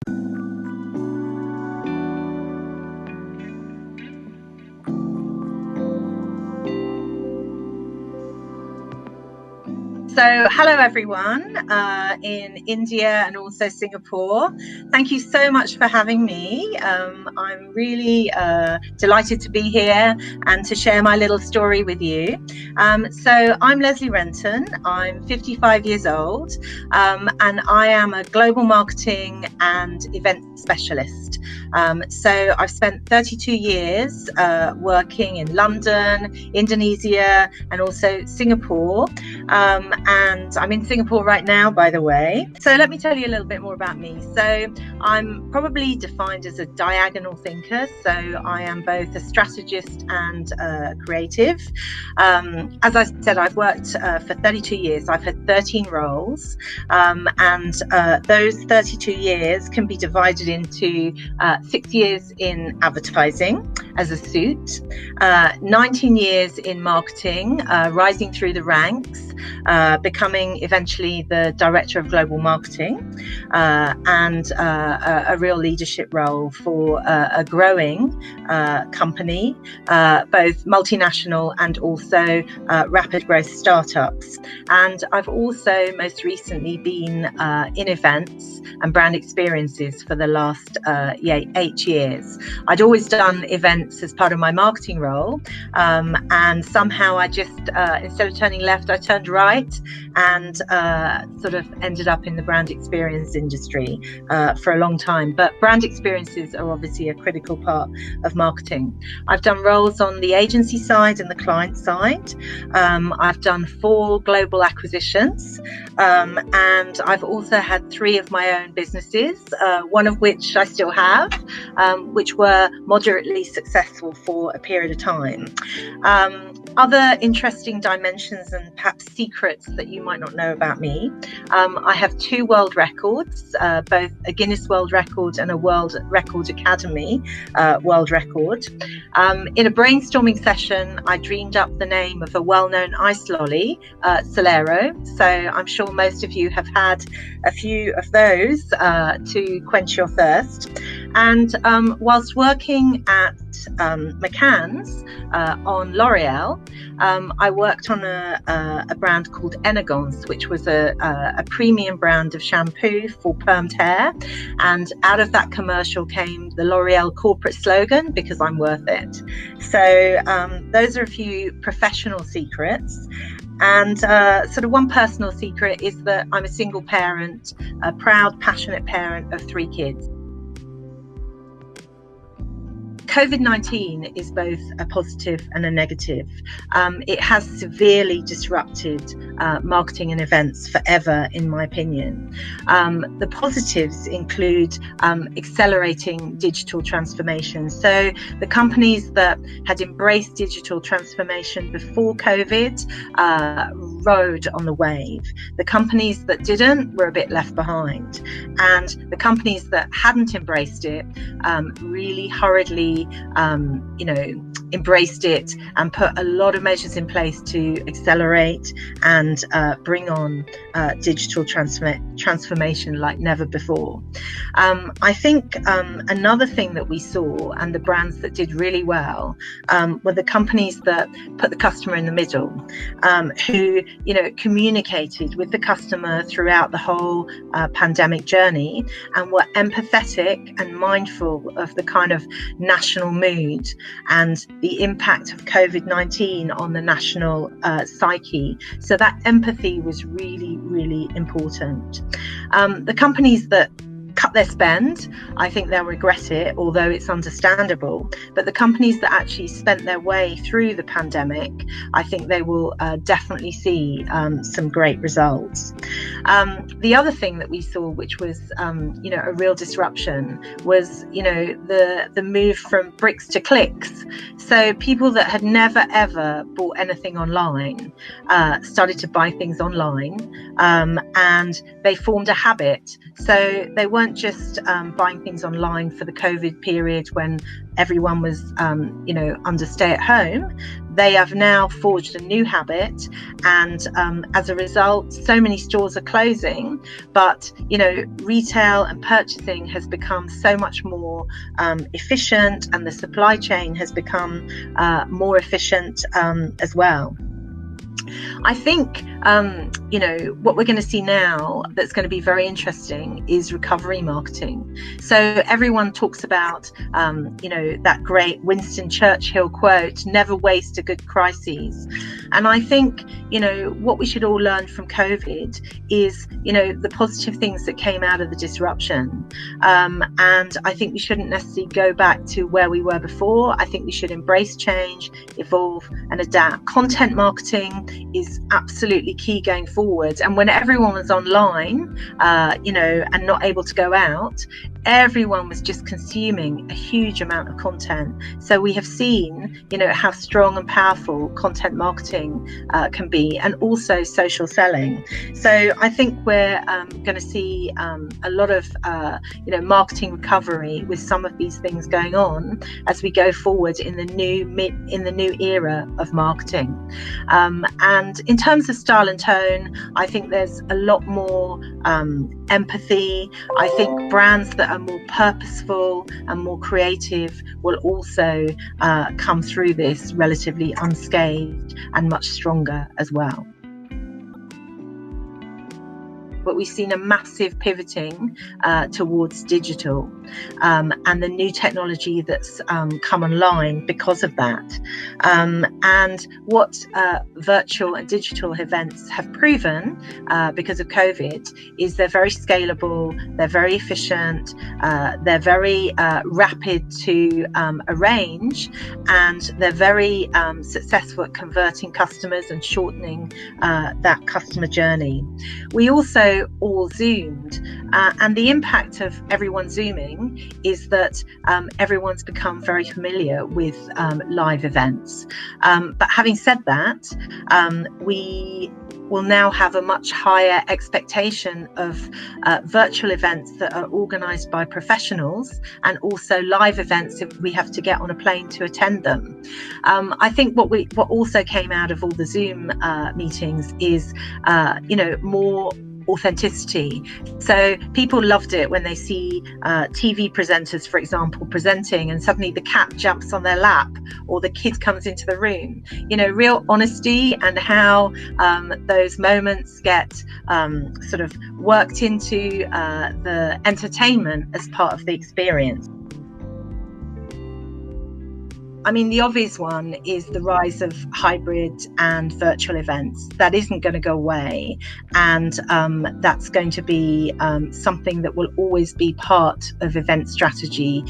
So hello everyone in India and also Singapore. Thank you so much for having me. I'm really delighted to be here and to share my little story with you. So I'm Lesley Renton. I'm 55 years old and I am a global marketing and event specialist. So I've spent 32 years working in London, Indonesia and also Singapore. And I'm in Singapore right now, by the way. So let me tell you a little bit more about me. So I'm probably defined as a diagonal thinker. So I am both a strategist and creative. As I said, I've worked for 32 years. I've had 13 roles, and those 32 years can be divided into 6 years in advertising as a suit, 19 years in marketing, rising through the ranks, becoming eventually the director of global marketing, and a real leadership role for a growing company, both multinational and also rapid growth startups. And I've also most recently been in events and brand experiences for the last 8 years. I'd always done events as part of my marketing role, and somehow I just instead of turning left, I turned right and sort of ended up in the brand experience industry for a long time. But brand experiences are obviously a critical part of marketing. I've done roles on the agency side and the client side. I've done 4 global acquisitions, and I've also had 3 of my own businesses, one of which I still have, which were moderately successful for a period of time. Other interesting dimensions and perhaps secrets that you might not know about me. I have 2 world records, both a Guinness World Record and a World Record Academy world record. In a brainstorming session, I dreamed up the name of a well-known ice lolly, Solero. So I'm sure most of you have had a few of those to quench your thirst. And whilst working at McCann's on L'Oreal, I worked on a brand called Energons, which was a premium brand of shampoo for permed hair. And out of that commercial came the L'Oreal corporate slogan, because I'm worth it. So those are a few professional secrets. And sort of one personal secret is that I'm a single parent, a proud, passionate parent of 3 kids. COVID-19 is both a positive and a negative. It has severely disrupted marketing and events forever, in my opinion. The positives include accelerating digital transformation. So the companies that had embraced digital transformation before COVID rode on the wave. The companies that didn't were a bit left behind. And the companies that hadn't embraced it really hurriedly embraced it and put a lot of measures in place to accelerate and bring on digital transformation like never before. I think another thing that we saw, and the brands that did really well, were the companies that put the customer in the middle, who communicated with the customer throughout the whole pandemic journey and were empathetic and mindful of the kind of national mood and the impact of COVID-19 on the national psyche. So that empathy was really, really important. The companies that cut their spend, I think they'll regret it, although it's understandable. But the companies that actually spent their way through the pandemic, I think they will definitely see some great results. The other thing that we saw, which was a real disruption, was the move from bricks to clicks. So people that had never ever bought anything online started to buy things online, and they formed a habit. So they weren't weren't just buying things online for the COVID period when everyone was, under stay at home. They have now forged a new habit, and as a result, so many stores are closing. But retail and purchasing has become so much more efficient, and the supply chain has become more efficient as well. I think, what we're going to see now that's going to be very interesting is recovery marketing. So everyone talks about, that great Winston Churchill quote, never waste a good crisis. And I think, what we should all learn from COVID is, the positive things that came out of the disruption. And I think we shouldn't necessarily go back to where we were before. I think we should embrace change, evolve and adapt. Content marketing is absolutely key going forward. And when everyone was online, and not able to go out, everyone was just consuming a huge amount of content. So we have seen, how strong and powerful content marketing can be, and also social selling. So I think we're going to see a lot of, marketing recovery with some of these things going on as we go forward in the new era of marketing. And in terms of style and tone, I think there's a lot more empathy. I think brands that are more purposeful and more creative will also come through this relatively unscathed and much stronger as well. But we've seen a massive pivoting towards digital and the new technology that's come online because of that. And what virtual and digital events have proven because of COVID is they're very scalable, they're very efficient, they're very rapid to arrange, and they're very successful at converting customers and shortening that customer journey. We also all Zoomed, and the impact of everyone Zooming is that everyone's become very familiar with live events. But having said that, we will now have a much higher expectation of virtual events that are organised by professionals, and also live events if we have to get on a plane to attend them. I think what also came out of all the Zoom meetings is more authenticity. So people loved it when they see TV presenters, for example, presenting, and suddenly the cat jumps on their lap or the kid comes into the room. Real honesty, and how those moments get sort of worked into the entertainment as part of the experience. I mean, the obvious one is the rise of hybrid and virtual events. That isn't going to go away, and that's going to be something that will always be part of event strategy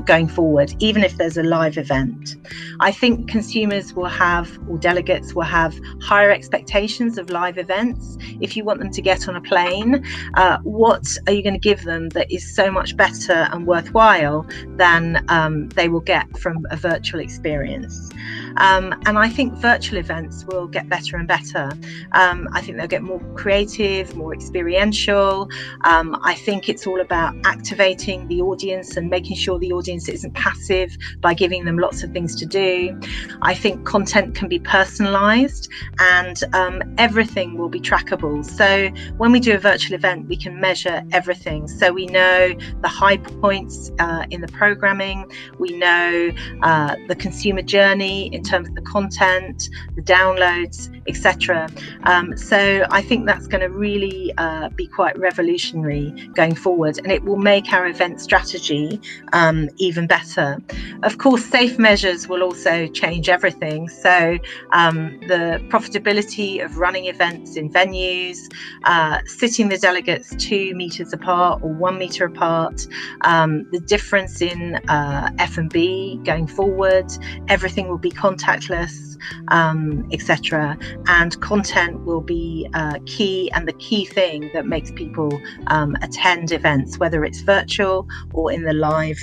going forward, even if there's a live event. I think consumers will have, or delegates will have, higher expectations of live events. If you want them to get on a plane, what are you going to give them that is so much better and worthwhile than they will get from a virtual experience? And I think virtual events will get better and better. I think they'll get more creative, more experiential. I think it's all about activating the audience and making sure the audience isn't passive by giving them lots of things to do. I think content can be personalized, and everything will be trackable. So when we do a virtual event, we can measure everything. So we know the high points in the programming, we know the consumer journey in terms of the content, the downloads, etc. So I think that's going to really be quite revolutionary going forward, and it will make our event strategy even better. Of course, safe measures will also change everything. So the profitability of running events in venues, sitting the delegates 2 meters apart or 1 meter apart, the difference in F&B going forward, everything will be contactless, etc. And content will be key, and the key thing that makes people attend events, whether it's virtual or in the live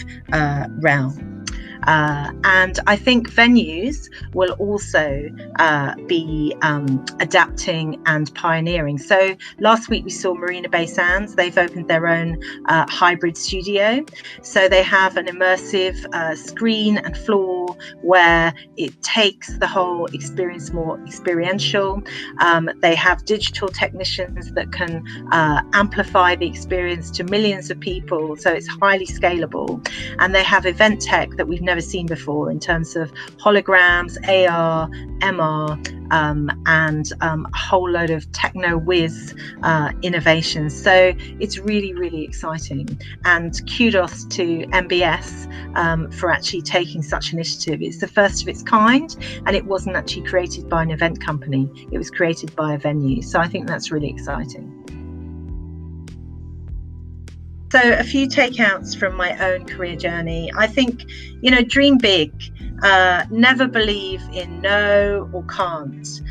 realm. And I think venues will also be adapting and pioneering. So last week we saw Marina Bay Sands. They've opened their own hybrid studio. So they have an immersive screen and floor where it takes the whole experience more experiential. They have digital technicians that can amplify the experience to millions of people, so it's highly scalable. And they have event tech that we've never seen before in terms of holograms, AR, MR, and a whole load of techno whiz innovations. So it's really, really exciting. And kudos to MBS for actually taking such initiative. It's the first of its kind, and it wasn't actually created by an event company. It was created by a venue. So I think that's really exciting. So a few takeouts from my own career journey. I think, dream big. Never believe in no or can't.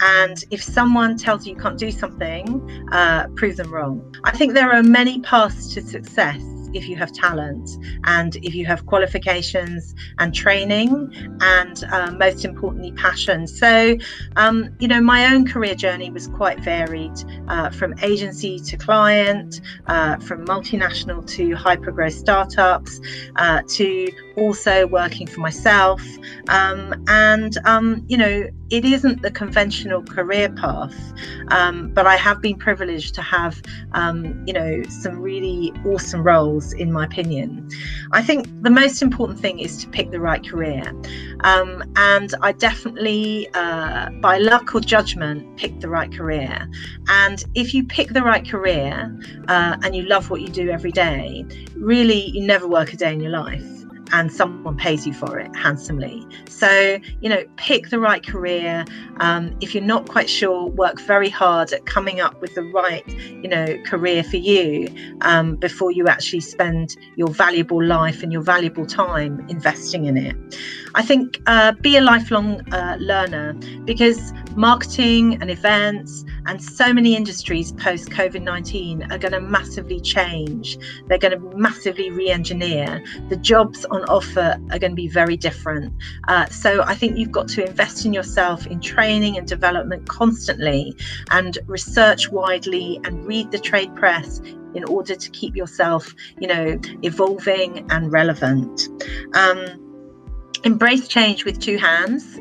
And if someone tells you can't do something, prove them wrong. I think there are many paths to success if you have talent and if you have qualifications and training and most importantly passion. So my own career journey was quite varied, from agency to client, from multinational to hyper growth startups, to also working for myself, it isn't the conventional career path, but I have been privileged to have some really awesome roles, in my opinion. I think the most important thing is to pick the right career, and I definitely by luck or judgment picked the right career. And if you pick the right career and you love what you do every day, really you never work a day in your life, and someone pays you for it handsomely. So, pick the right career. If you're not quite sure, work very hard at coming up with the right, career for you before you actually spend your valuable life and your valuable time investing in it. I think be a lifelong learner, because marketing and events and so many industries post COVID-19 are going to massively change. They're going to massively re-engineer. The jobs on offer are going to be very different. So I think you've got to invest in yourself in training and development constantly, and research widely and read the trade press in order to keep yourself, evolving and relevant. Embrace change with two hands,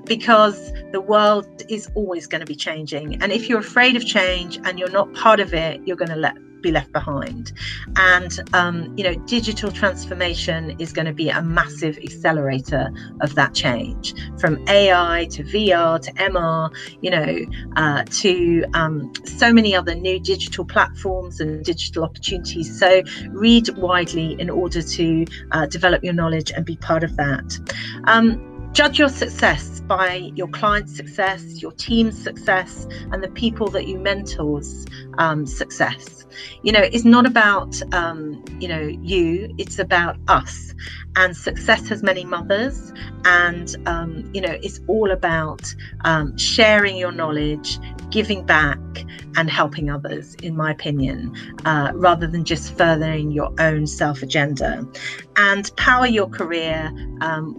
because the world is always going to be changing. And if you're afraid of change and you're not part of it, you're going to be left behind. And digital transformation is going to be a massive accelerator of that change, from AI to VR to MR, to so many other new digital platforms and digital opportunities. So read widely in order to develop your knowledge and be part of that. Judge your success by your client's success, your team's success, and the people that you mentor's success. It's not about you, it's about us. And success has many mothers, and it's all about sharing your knowledge, giving back, and helping others, in my opinion, rather than just furthering your own self agenda. And power your career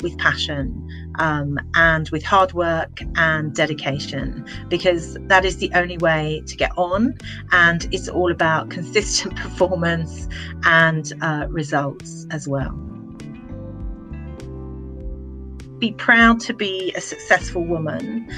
with passion, and with hard work and dedication, because that is the only way to get on. And it's all about consistent performance and results as well. Be proud to be a successful woman.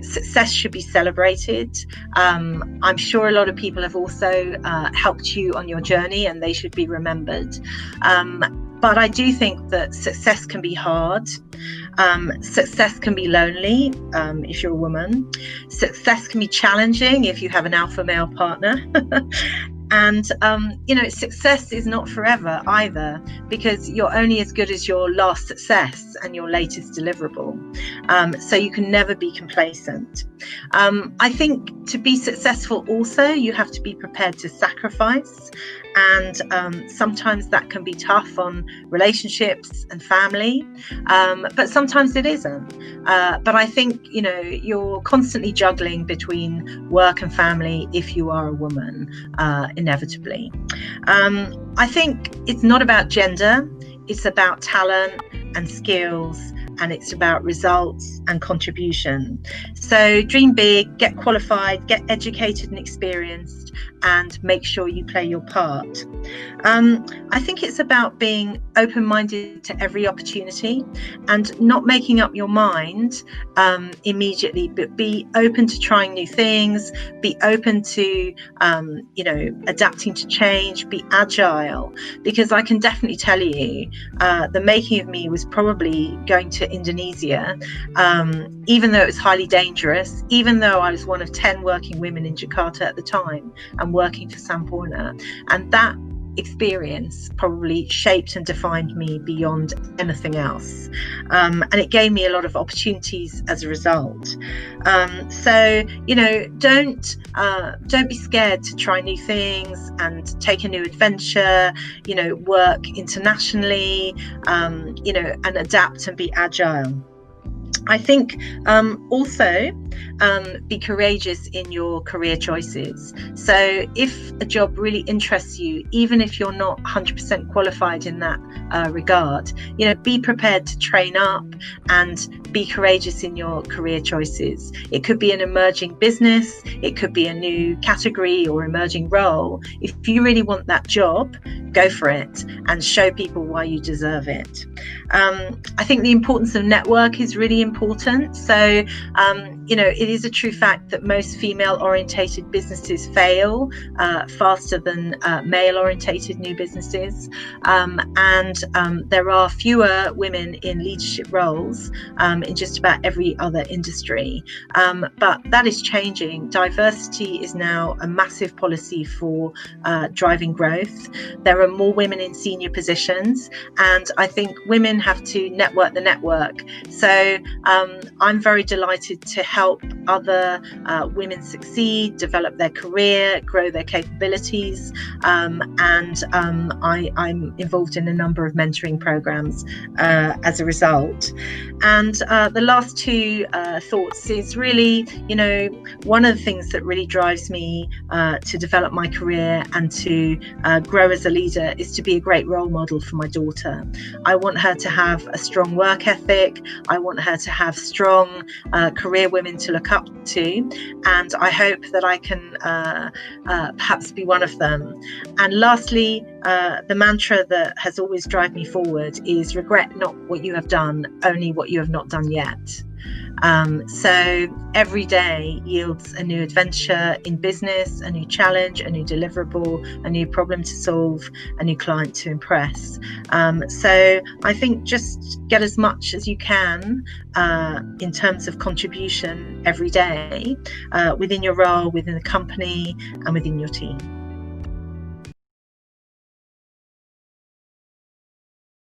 Success should be celebrated. I'm sure a lot of people have also helped you on your journey, and they should be remembered. But I do think that success can be hard. Success can be lonely if you're a woman. Success can be challenging if you have an alpha male partner. And, success is not forever either, because you're only as good as your last success and your latest deliverable. So you can never be complacent. I think to be successful also, you have to be prepared to sacrifice. And sometimes that can be tough on relationships and family, but sometimes it isn't. But I think, you're constantly juggling between work and family if you are a woman, inevitably. I think it's not about gender. it's about talent and skills, and it's about results and contribution. So dream big, get qualified, get educated and experienced, and make sure you play your part. I think it's about being open-minded to every opportunity and not making up your mind immediately, but be open to trying new things, be open to adapting to change, be agile. Because I can definitely tell you, the making of me was probably going to Indonesia, even though it was highly dangerous, even though I was one of 10 working women in Jakarta at the time and working for Sampurna. And that experience probably shaped and defined me beyond anything else, and it gave me a lot of opportunities as a result. So don't be scared to try new things and take a new adventure, work internationally, and adapt and be agile. I think also be courageous in your career choices. So if a job really interests you, even if you're not 100% qualified in that regard, be prepared to train up and be courageous in your career choices. It could be an emerging business, it could be a new category or emerging role. If you really want that job, go for it and show people why you deserve it. I think the importance of network is really important. So, it is a true fact that most female-orientated businesses fail faster than male-orientated new businesses. And there are fewer women in leadership roles in just about every other industry. But that is changing. Diversity is now a massive policy for driving growth. There are more women in senior positions, and I think women have to network the network. So I'm very delighted to help other women succeed, develop their career, grow their capabilities, and I'm involved in a number of mentoring programs as a result. And the last two thoughts is really, one of the things that really drives me to develop my career and to grow as a leader is to be a great role model for my daughter. I want her to have a strong work ethic. I want her to have strong career women to look up to, and I hope that I can perhaps be one of them. And lastly, the mantra that has always driven me forward is regret not what you have done, only what you have not done yet. So every day yields a new adventure in business, a new challenge, a new deliverable, a new problem to solve, a new client to impress. So I think just get as much as you can in terms of contribution every day within your role, within the company, and within your team.